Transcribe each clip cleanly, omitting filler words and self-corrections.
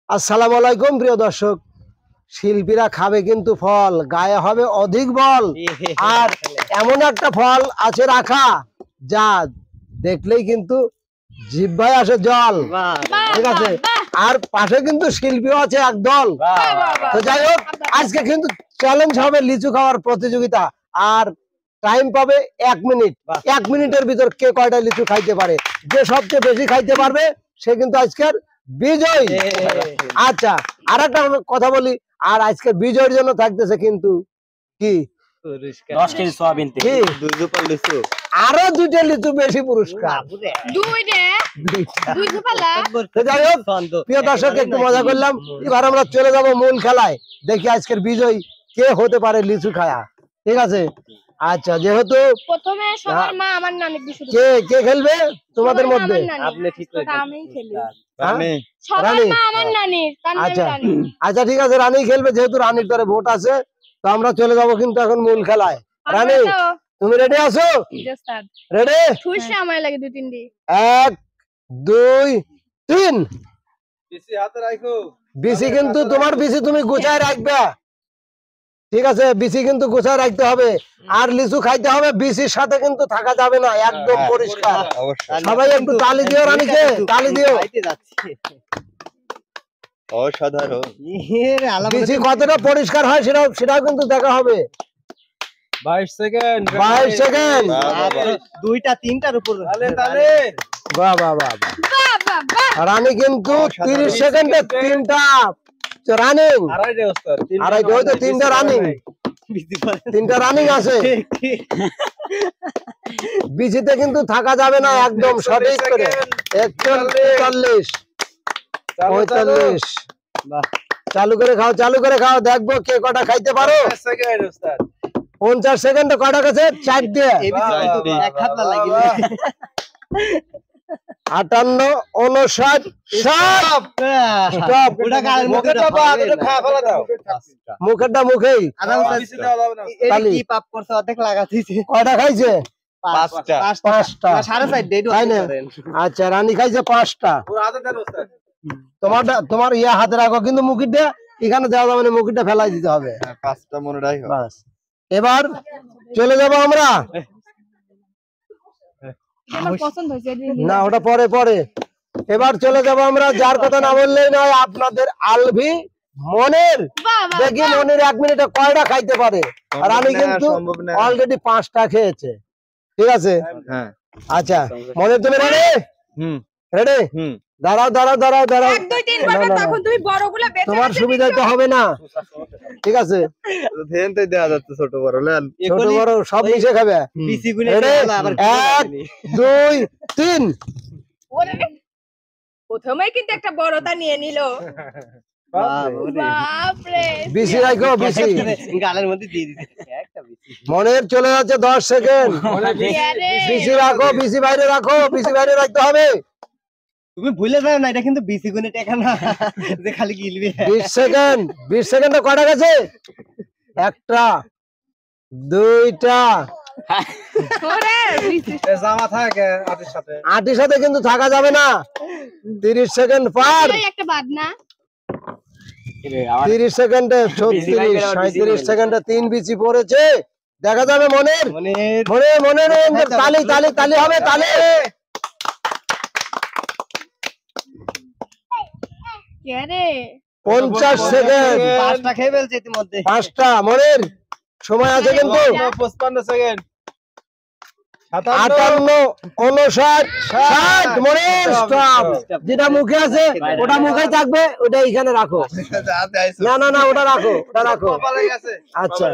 আসসালামু আলাইকুম প্রিয় দর্শক। শিল্পীরা খাবে কিন্তু ফল, গায়ে হবে অধিক বল। আর এমন একটা ফল আছে রাখা যা দেখলেই কিন্তু জিহ্বায় আসে জল। ঠিক আছে, আর পাশে কিন্তু শিল্পীও আছে একদল। তো যাই হোক, আজকে কিন্তু চ্যালেঞ্জ হবে লিচু খাওয়ার প্রতিযোগিতা। আর টাইম পাবে 1 মিনিট। 1 মিনিটের ভিতর কে কয়টা লিচু খাইতে পারে, যে সবচেয়ে বেশি খাইতে পারবে সে কিন্তু আজকের বিজয়ী। আচ্ছা, আর একটা কথা বলি, আর আজকে বিজয়ের জন্য থাকতেছে কিন্তু কি 10 কেজি সয়াবিন তেল, আরো 2টা লিচু বেশি পুরস্কার। যাই হোক প্রিয় দর্শক, একটু মজা করলাম। এবার আমরা চলে যাব মূল খেলায়, দেখি আজকের বিজয়ী কে হতে পারে লিচু খায়া। ঠিক আছে, আচ্ছা, যেহেতু প্রথমে সবার মা আমার নানি শুরু কে কে খেলবে তোমাদের মধ্যে? আপনি ঠিক করে আমিই খেলি। রানী। সবার মা আমার নানি, তার নাম আচ্ছা রানী। আচ্ছা, ঠিক আছে, রানী খেলবে, যেহেতু রানীর দরে ভোট আছে। তো আমরা চলে যাব কিন্তু এখন মূল খেলায়। রানী, তুমি রেডি আছো? রেডি? ঠুসে আমার লাগে 2-3 দি। 1 2 3। বিসি হাতে রাখো। বিসি কিন্তু তোমার বিসি তুমি গুছায় রাখবে। ঠিক আছে, বিসি কিন্তু গুছায় রাখতে হবে। আর লিচু খাইতে হবে, বিসির সাথে কিন্তু থাকা যাবে না, একদম পরিষ্কার। সবাই একটু তালি দিও রানীকে, তালি দিও। অসাধারণ। বিসি কতটা পরিষ্কার হয় সেটাও কিন্তু দেখা হবে। 22 সেকেন্ড। 22 সেকেন্ড। দুইটা তিনটার উপর তালে বাহ বাহ বাহ বাহ। রানী কিন্তু 30 সেকেন্ডে 3টা রানিং। আড়াইটা ওস্তাদ। আড়াইটা হয়তো 3টা রানিং। 3টা রানিং আছে। বিচিতে কিন্তু থাকা যাবে না, একদম সঠিক করে। 41 45। চালু করে খাও, চালু করে খাও, দেখবো কে কটা খাইতে পারো। 50 সেকেন্ড ওস্তাদ। 50 সেকেন্ডে কটা গেছে? 4 দিয়ে। এক হাত না লাগে 58 59 60। স্টপ। ওটা গালের মধ্যে মুখেরটা বাদ, ওটা খাওয়া ফেলা দাও। মুখেরটা মুখেই। বিসি দেওয়া যাবে না। এটা তালি। কি পাপ করছে অর্ধেক লাগাতেছে কয়টা খাইছে? 5টা। 5টা। 4.5 ডেডু তাই না? আচ্ছা, রানী খাইছে 5টা। পুরো হাতে দেন ওস্তাদ। তোমার ইয়া হাতে রাখো, কিন্তু মুখিটা এখানে দেওয়া যাবে না, মুখিটা ফেলাই দিতে হবে। 5টা মনে রাখো। বাস, এবার চলে যাব আমরা। আমার পছন্দ হইছে না, ওটা পরে পরে। এবার চলে যাব আমরা, যার কথা না বললেই নয়, আপনাদের আলভি মনের। দেখি মনের 1 মিনিটে কয়টা খাইতে পারে। আর আমি কিন্তু অলরেডি 5টা খেয়েছে। ঠিক আছে, হ্যাঁ। আচ্ছা মনের, তুমি রেডি? হুম। রেডি? হুম। দাঁড়াও দাঁড়াও দাঁড়াও দাঁড়াও। 1 2 3 বলো, তখন তুমি বড়গুলো বেছে তোমার সুবিধায় তো হবে না। ঠিক আছে, ধ্যানতে দেওয়া যাচ্ছে ছোট বড় নেন। ছোট বড় সব মিশে খাবে। বিসি গুনে Ready? আবার 1 2 3। ওরে প্রথমেই কিন্তু একটা বড়টা নিয়ে নিল। বাপ রে। বিসি রাখো, বিসি গালের মধ্যে দিয়ে দিতে একটা বিসি মনের চলে যাচ্ছে 10 সেকেন্ড। আরে বিসি রাখো, বিসি বাইরে রাখো, বিসি বাইরে রাখতে হবে। তুমি ভুলে যাও না, এটা কিন্তু বিসি গুনে টাকা না যে খালি গিলবি। 20 সেকেন্ড। 20 সেকেন্ডে কয়টা গেছে? একটা, দুইটা। ওরে জামা থাকে হাতের সাথে। আটির সাথে কিন্তু থাকা যাবে না। 30 সেকেন্ড পার। এই একটা বাদ না। 30 সেকেন্ডে 36 37 সেকেন্ডে 3 বিসি পড়েছে। দেখা যাবে মনের। মনের তালি তালি তালি হবে, তালি। কে রে? 50 সেকেন্ড। 5টা খেয়ে ফেলছে ইতিমধ্যে। 5টা মনের সময় আছে কিন্তু। 55 সেকেন্ড। 58 59 60 মনের স্টপ। যেটা মুখে আছে ওটা মুখে থাকবে, ওটা এখানে রাখো। না না না, ওটা রাখো, ওটা রাখো। আচ্ছা,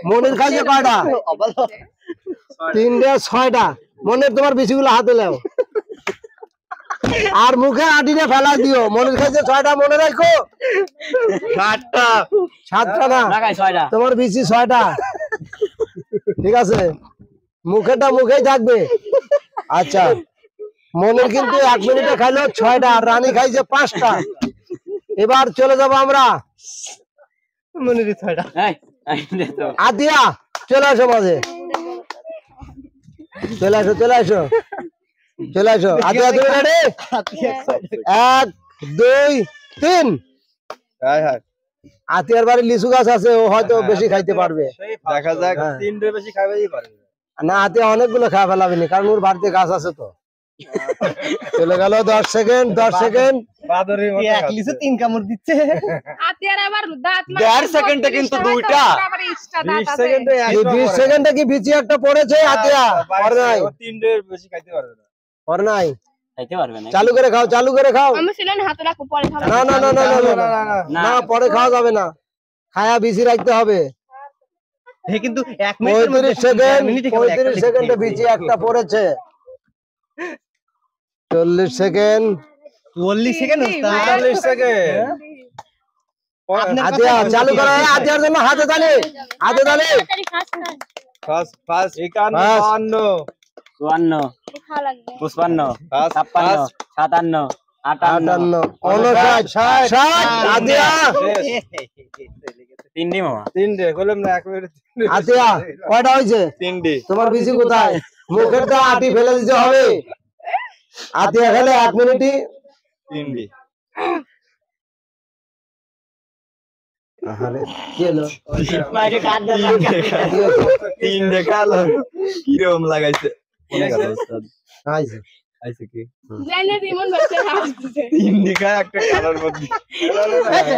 মনের খাইছে কয়টা? 3টা 6টা। মনের তোমার বিচিগুলো হাতে নাও, আর মুখে আটিনে ফেলা দিও। মনের খাইছে 6টা, মনে রাখো। 7টা না, তোমার বিচি 6টা। ঠিক আছে, মুখেটা মুখেই থাকবে। আচ্ছা, মনের কিন্তু 1 মিনিটে খাইলো 6টা, আর রানী খাইছে 5টা। এবার চলে যাব আমরা মনের 6টা। আতিয়া, চলে আসো মাঝে, চলে আসো চলে আসো চলে আসো। আতিয়া তুমি রেডি? 1 2 3। হাই হাই আতিয়ার বাড়ি লিচু গাছ আছে, ও হয়তো বেশি খাইতে পারবে। দেখা যাক। হ্যাঁ। 3 বেশি খাবেই পারে না, আতিয়া অনেকগুলো খাওয়া ফেলাবিনি, কারণ ওর বাড়িতে গাছ আছে তো। চলে গেল 10 সেকেন্ড, 10 সেকেন্ড। বাদরের মতো এক লিচু 3 কামড় দিচ্ছে। আতিয়ার আবার দাঁত 1.5 সেকেন্ডে কিন্তু দুইটা। 20 সেকেন্ডে এই 20 সেকেন্ডে কি বিচি একটা পড়েছে আতিয়া? আর নাই, 3 বেশি খাইতে পারবে না। আর নাই। খাইতে পারবে না। চালু করে খাও, চালু করে খাও। আমি ছিলেন হাতে রাখো পরে খাবো। না না না না না না, না। না পরে খাওয়া যাবে না, খায়া বিচি রাখতে হবে। হে কিন্তু 1 মিনিটের মধ্যে 35 সেকেন্ড, মিনিটে কেবল একটা 35 সেকেন্ডে বিচি একটা পড়েছে। 40 সেকেন্ড। 40 সেকেন্ড ওস্তাদ। 40 সেকেন্ড। আপনার আতিয়া কথা চালু করো, আতিয়ার জন্য হাতে তালি, হাতে তালি। ফার্স্ট 51 বাস। 52 54 55 ফার্স্ট 56 57 58 58 59 60 আতিয়া। 3 ডি মামা। 3 কইলাম না 1 মিনিট। আতিয়া কয়টা হয়েছে? 3 তোমার বিচি কোথায়? মুখের তো আটি ফেলে দিতে হবে। আতিয়া খেলে 1 মিনিটই। 3 আরে কি হলো? মাইকে কাট দে। 3 দেখালো কিরকম লাগাইছে মনে কথা উস্তাদ আইছে। আইছে কি জানে রিমন বাচ্চা হাসছে। 3 দেখা একটা কালার মধ্যে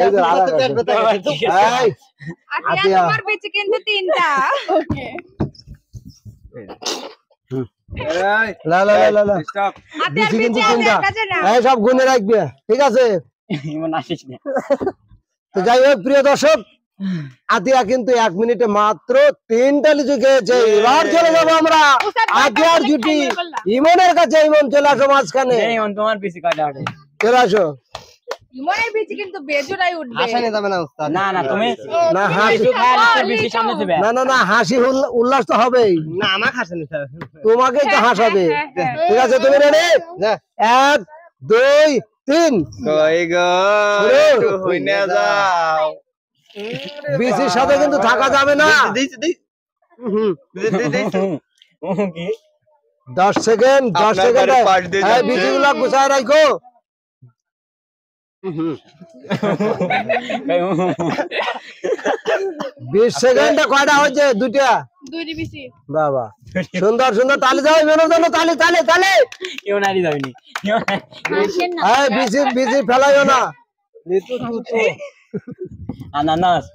এই যে আলাদা আছে। এই, আতিয়া আতিয়া। তোমার বেঁচে কিন্তু 3টা। ওকে। এই লা লা লা লা। স্টপ আতিয়ার বিচি কিন্তু বেঁচে 3টা। কাছে না। এই সব গুনে রাখবে, ঠিক আছে? ইমন আসিস না। তো যাই হোক প্রিয় দর্শক, আতিয়া কিন্তু 1 মিনিটে মাত্র 3টা লিচু খেয়েছে। এবার চলে যাবো আমরা আতিয়ার জুটি ইমনের কাছে। ইমন চলে আসো মাঝখানে, এই ইমন তোমার পিছে কাটা ওঠে। চলে আসো। রিমনের বেঁচে কিন্তু বেজোড়াই উঠবে। আসানে যাবে না ওস্তাদ। না না তুমি না হাসি, লিচু খায় লিচুর পিছে সামনে দিবে। না না না হাসি উল্লাস তো হবেই, না আমার হাসানে স্যার। তোমাকেই তো হাসাবে। হ্যাঁ। ঠিক আছে, তুমি রেডি? যা। 1 2 3। কই গো শুরু। একটু হইনা যাও বিচির সাথে কিন্তু থাকা যাবে না। দিছি দিছি। হুম। কি 10 সেকেন্ড, 10 আপনার সেকেন্ড। বাড়ির পাশ দিয়ে এই যাচ্ছে। বিচিগুলো গুছায় রাখো। 20 সেকেন্ডে কয়টা হয়েছে? 2টা। দুইটি বেশি। বাবা সুন্দর সুন্দর, তালি দাও ইমনের জন্য, তালি তালি তালি। কেউ নাড়ি যাবেনি। হাসেন না। এই বিচি বিচি ফেলাইও না। লিচু তুতু আনানাস।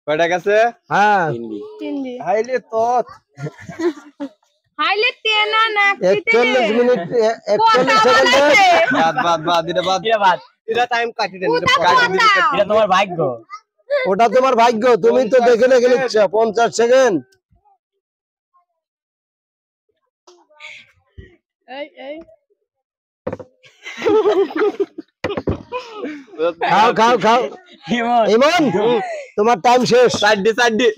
কয়টা গেছে হ্যাঁ, 3 ডি। হাইলে তত হাইলে তেনা না 41 মিনিট 41 সেকেন্ডে। বাদ এটা বাদ এটা বাদ। এটা টাইম কাটি দেন। এটা তোমার ভাগ্য। ওটা তোমার ভাগ্য, তুমি তো দেখে দেখে নিচ্ছ। 50 সেকেন্ড। এই এই খাও খাও খাও। ইমন ইমন তোমার টাইম শেষ। সাইড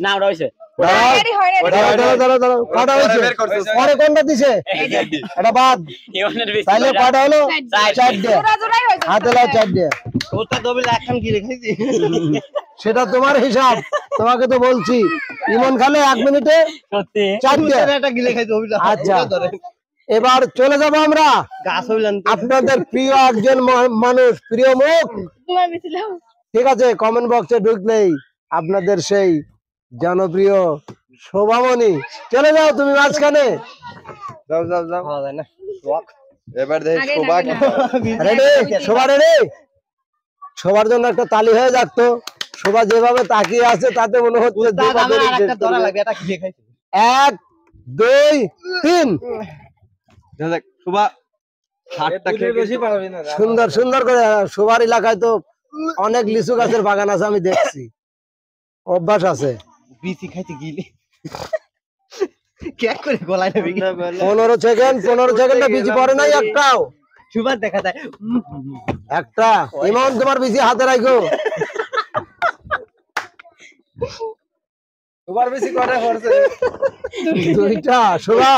না ওটা হইছে। তাড়াতাড়ি হয় রে। দাঁড়াও দাঁড়াও দাঁড়াও, কটা হয়েছে? বের করছো। পরে কোনটা দিছে? এটা বাদ। ইমনের বেশি। তাইলে কটা হলো? 4টে। জোড়া জোড়াই হয়েছে। হাতে লাও 4টে। ওস্তাদ দবিল একখান কি রেখাইছি। সেটা তোমার হিসাব, তোমাকে তো বলছি। ইমন খালে 1 মিনিটে সত্যি। 4টে। একটা গিলে খাইতে হইলো। আচ্ছা। এবার চলে যাব আমরা গাছ হইলেন তো। আপনাদের প্রিয় একজন মানুষ, প্রিয় মুখ। তোমার বেশি লাও। ঠিক আছে, কমেন্ট বক্সে ঢুকলেই আপনাদের সেই জনপ্রিয় শোভামণি। চলে যাও তুমি মাঝখানে। যাও খাওয়া যায় না। এবার দেখি আগে শোভা না, কি না। রেডি? শোভা রেডি? সবার জন্য একটা তালি হয়ে যাকতো। শোভা যেভাবে তাকিয়ে আছে তাতে মনে হচ্ছে ওস্তাদ আমার দুপাতেরই শেষ আরেকটা ধরা করবে। লাগবে। এটা কি খাইছি? 1 2 3। দেখ শোভা হাতটা খেয়ে বেশি পারবি না সুন্দর সুন্দর করে। শোভার এলাকায় তো অনেক লিচু গাছের বাগান আছে, আমি দেখছি, অভ্যাস আছে। বিচি খাইতে গিলে। কেক করে গলায় নেবে। 15 সেকেন্ড, 15 সেকেন্ডে বিচি পড়ে নাই একটাও। সুবাদ দেখা যায়। একটা। ইমন তোমার বিচি হাতে রাখো। তোমার বেশি কয়টা করছে 2টা। শোভা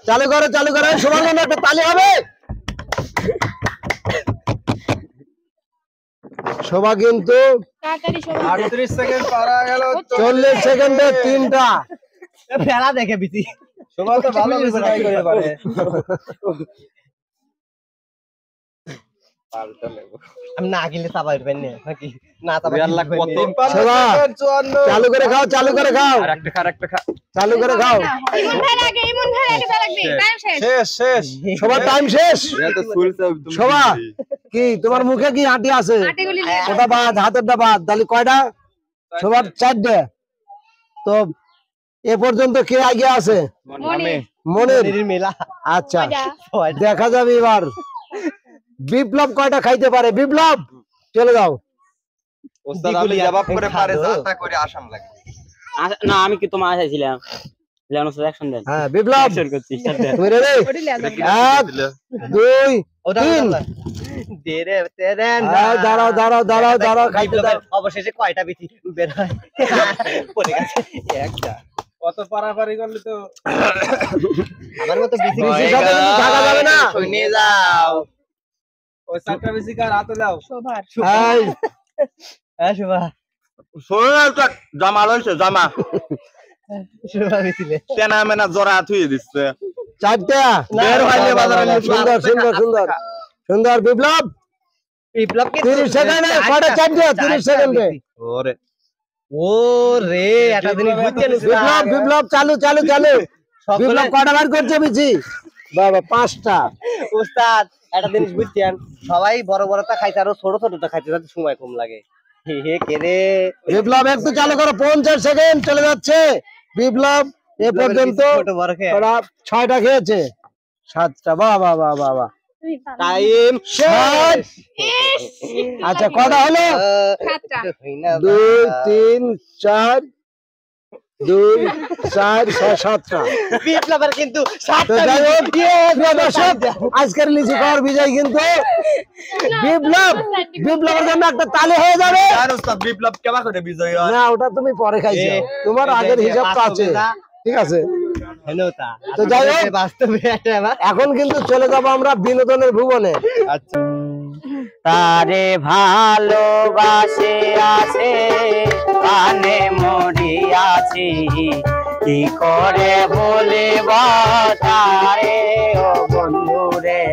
চালু করো, চালু করো। শোভার জন্য একটা তালি হবে। শোভা কিন্তু তাড়াতাড়ি সবাই। 38 সেকেন্ড পারা গেল 40 সেকেন্ডে 3টা। ফেলা দেখে বিচি। শোভা তো ভালো কিছু ট্রাই করে পারে আমি না গেলে চাপাই উঠবেন না নাকি না চাপাই রিয়াল লাখ কত? শোভা, চালু করে খাও, চালু করে খাও, আরেকটা খা, আরেকটা খা। চালু করে খাও। ইমন ভাই আগে যা লাগবে টাইম শেষ শেষ শেষ। সবার টাইম শেষ। এটা তো চলছে একদম। শোভা, কি তোমার মুখে কি হাঁটি আছে? আটিগুলি নিয়ে আসো। ওটা বাদ, হাতেরটা বাদ। তাহলে কয়টা? সবার 4টে। তো এ পর্যন্ত কে আগে আছে? মনি মনির। মেলা আচ্ছা, মজা। দেখা যাবে এবার বিপ্লব কয়টা খাইতে পারে। বিপ্লব, চলে যাও। ওস্তাদ আমি জবাব করে পারে যাতা করে আসাম লাগে। না আমি কি তোমার আশায় ছিলাম লেনো অ্যাকশন দেন হ্যাঁ বিপ্লব, অ্যাকশন করছি স্টার্ট দেন তুমি রেডি? ওটি লিয়া যাবে 1 2 ওটা 3। দে রে তেরেন দাঁড়াও দাঁড়াও দাঁড়াও দাঁড়াও, খাইতে দাও। অবশেষে কয়টা বিচি বের হয় পড়ে গেছে একটা কত পারাপারি করলে তো আমার মতো বিচি বিচির সাথে কিন্তু থাকা যাবে না। শুনে যাও ওই চারটা বেশি কার হাতে দাও। শোভার এই, হ্যাঁ শুভা শোনো না তো জামা লইছে জামা। শুভা বিচিলে তেনা মেনা জরা থুই দিচ্ছে। 4টা। বের হইলে বাজারে সুন্দর সুন্দর সুন্দর সুন্দর। বিপ্লব, বিপ্লব কি 30 সেকেন্ডে কয়টা? 4টে, 30 সেকেন্ডে। ওরে ও রে একটা জিনিস বুঝছেন বিপ্লব, বিপ্লব, চালু চালু চালু। বিপ্লব কয়টা বার করছে বিচি? বাবা 5টা। উস্তাদ একটা জিনিস বুঝছেন সবাই বড় বড়টা খাইছে আর ও ছোট ছোটটা খাইতে যাতে সময় কম লাগে হে কে রে বিপ্লব একটু চালু করো, 50 সেকেন্ড চলে যাচ্ছে। বিপ্লব এ পর্যন্ত ছোট বড় খেয়ে ওরা 6টা খেয়েছে। 7টা। বাহ বাহ বাহ বাহ বাহ। টাইম শেষ। আচ্ছা কয়টা হলো? 7টা 2 3 4 2 4 6 7টা। বিপ্লবের কিন্তু তো 7টা যাই হোক, প্রিয় দর্শক, আজকের লিচু খাওয়ার বিজয় কিন্তু বিপ্লব। বিপ্লবের জন্য একটা তালি হয়ে যাবে। আর ওস্তাদ বিপ্লব কেবা করে বিজয় হয়? না, ওটা তুমি পরে খাইছো, তোমার আগের হিসাব তো আছে। ঠিক আছে, হ্যালো তা তো যাই হোক, বাস্তবে এটা আমার এখন কিন্তু চলে যাবো আমরা বিনোদনের ভুবনে। আচ্ছা তারে ভালোবাসে আছে কানে মরিয়াছি কি করে বলিব তারে ও বন্ধুরে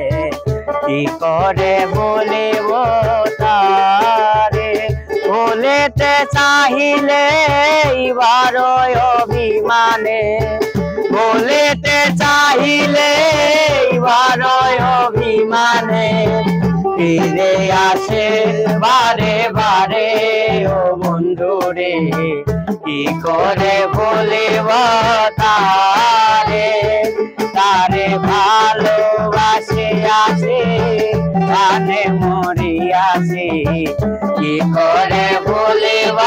কি করে বলিব তারে বলেতে চাহিলে এবার অভিমানে বলেতে চাহিলে এবার অভিমানে ফিরে আসে বারে বারে ও বন্ধুরে কি করে বলিব তারে তারে ভালোবাসে আছে কানে মরিয়াছে কি করে বলিব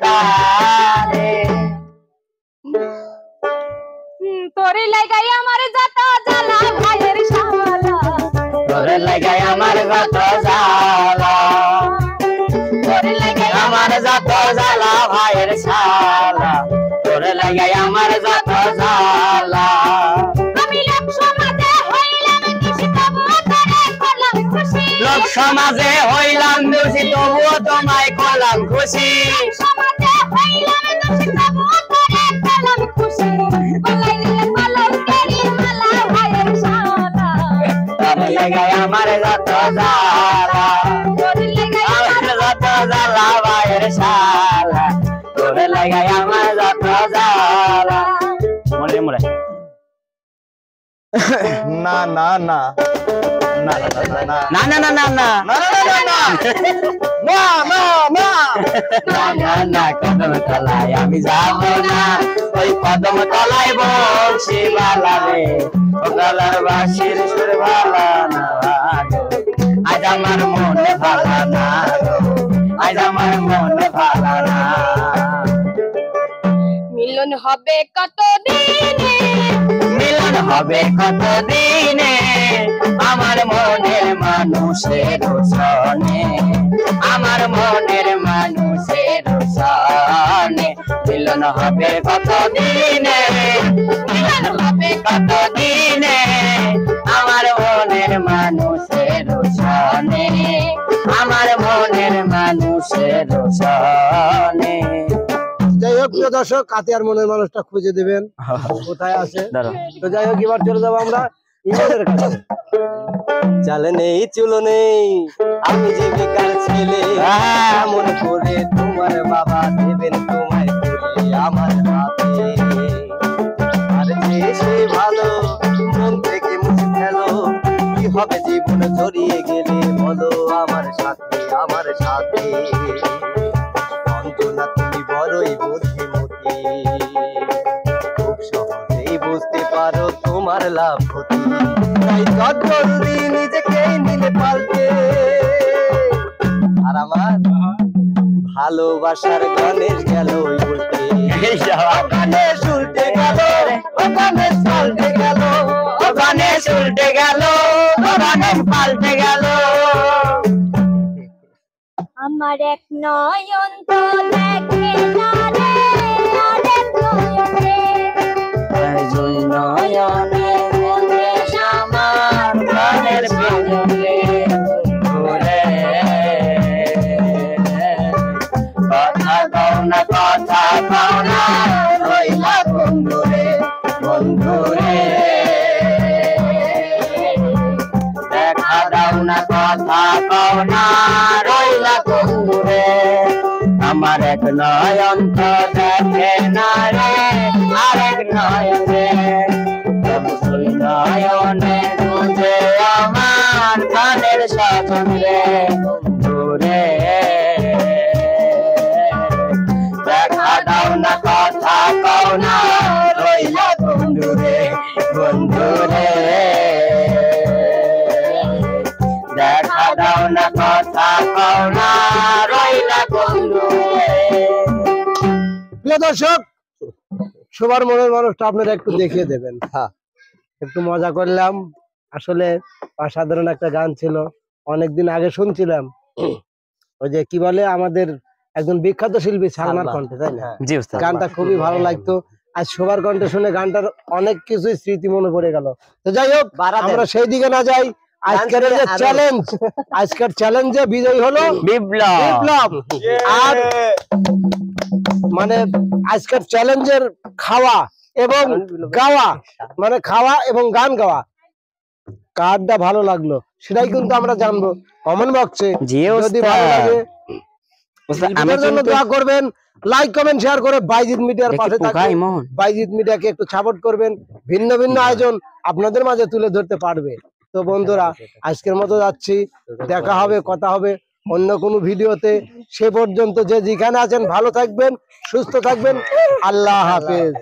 তারে তোরে লাগাই আমার যত জ্বালা ভাইয়ের শালা তোরে লাগাই আমার যত জ্বালা তোরে লাগাই আমার যত জ্বালা ভাইয়ের শালা তোরে লাগাই আমার যত জ্বালা আমি লোক সমাজে হইলাম খুশি তবুও তোরে করলাম খুশি লোক সমাজে হইলাম দোষী তবুও তোমায় করলাম খুশি সমাজে হইলাম খুশি তবুও তোরে করলাম খুশি বলাই নিলে কলঙ্কেরি মালা ভাইয়ের শালা তোরে লাগাই আমার যত জ্বালা তোরে লাগাই আমার যত জ্বালা ভাইয়ের শালা তোরে লাগাই আমার যত জ্বালা মরে মরে না না না না না না না না না না না না না কদম তলায় আমি যাব না ওই কদম তলায় বসে বালা রে ও গলার বাঁশির সুর ভালা না আজ আমার মনে ভালা না আজ আমার মনে ভালা না মিলন হবে কত দিনে মিলন হবে কত দিনে আমার মনের মানুষের সনে আমার মনের মানুষের সনে মিলন হবে কত দিনে মিলন হবে কত দিনে আমার মনের মানুষের সনে আমার মনের মানুষের সনে। যাই হোক প্রিয় দর্শক, কাতিয়ার মনের মানুষটা খুঁজে দিবেন কোথায় আছে। দাঁড়াও তো যাই হোক, এবার চলে যাবো আমরা ইমানের কাছে। চাল নেই চুলো নেই আমি যে বেকার ছেলে, এমন করে তোমার বাবা দেবেন তোমায় তুলে আমার হাতে। আর যে সে ভালো মন থেকে মুছে ফেলো, কি হবে জীবন জড়িয়ে গেলে বলো আমার সাথে আমার সাথে। অন্তনা তুমি বড়ই বুদ্ধিমতী, খুব সহজেই বুঝতে পারো তোমার লাভ ক্ষতি। তাই জলদি নিজেকে নিলে পাল্টে, আর আমার ভালোবাসার গণেশ গেল উল্টে। গণেশ উল্টে গেল, গণেশ পাল্টে গেল, গণেশ উল্টে গেল, গণেশ পাল্টে গেল। আমার এক নয়ন তো দেখে না রে, আরেক নয়নে দুই নয়নে দেশ আমার প্রাণের প্রিয়জনে ঘুরে। কথা কও না, কথা কও না, রইলা বন্ধুরে, বন্ধুরে। দেখা দাও না, কথা কও না, রইলা বন্ধুরে। আমার এক নয়ন তো দেখে না রে, আরেক নয়নে দুই নয়নে তুঝে আমার প্রাণের স্বজন রে, দূরে। দেখা দাও না, কথা কও না, রইলা বন্ধুরে, বন্ধুরে। দেখা দাও না, কথা কও না, রইলা বন্ধুরে। প্রিয় দর্শক, সবার মনের মানুষটা আপনারা একটু দেখিয়ে দেবেন। হ্যাঁ। একটু মজা করলাম, আসলে অসাধারণ একটা গান ছিল, অনেকদিন আগে শুনছিলাম। ওই যে কি বলে আমাদের একজন বিখ্যাত শিল্পী সালমান কণ্ঠে, তাই না? জি উস্তাদ। গানটা খুবই ভালো লাগতো। আজ সবার কণ্ঠে শুনে গানটার অনেক কিছুই স্মৃতি মনে পড়ে গেল। তো যাই হোক, আমরা সেই দিকে না যাই। আজকের যে চ্যালেঞ্জ, আজকের চ্যালেঞ্জে বিজয়ী হলো বিপ্লব। বিপ্লব। আর মানে আজকের চ্যালেঞ্জের খাওয়া এবং গাওয়া, মানে খাওয়া এবং গান গাওয়া, কারটা ভালো লাগলো সেটাই কিন্তু আমরা জানবো কমেন্ট বক্সে। জি যদি ভালো উস্তাদ। লাগে উস্তাদ, আমি ভিডিওর জন্য কিন্তু দোয়া করবেন, লাইক কমেন্ট শেয়ার করে বাইজিৎ মিডিয়ার পাশে পোকা থাকবেন। ইমন। বাইজিৎ মিডিয়াকে একটু সাপোর্ট করবেন, ভিন্ন ভিন্ন আয়োজন আপনাদের মাঝে তুলে ধরতে পারবে। তো বন্ধুরা, আজকের মতো যাচ্ছি, দেখা হবে, কথা হবে অন্য কোনো ভিডিওতে। সে পর্যন্ত যে যেখানে আছেন ভালো থাকবেন, সুস্থ থাকবেন। আল্লাহ হাফেজ।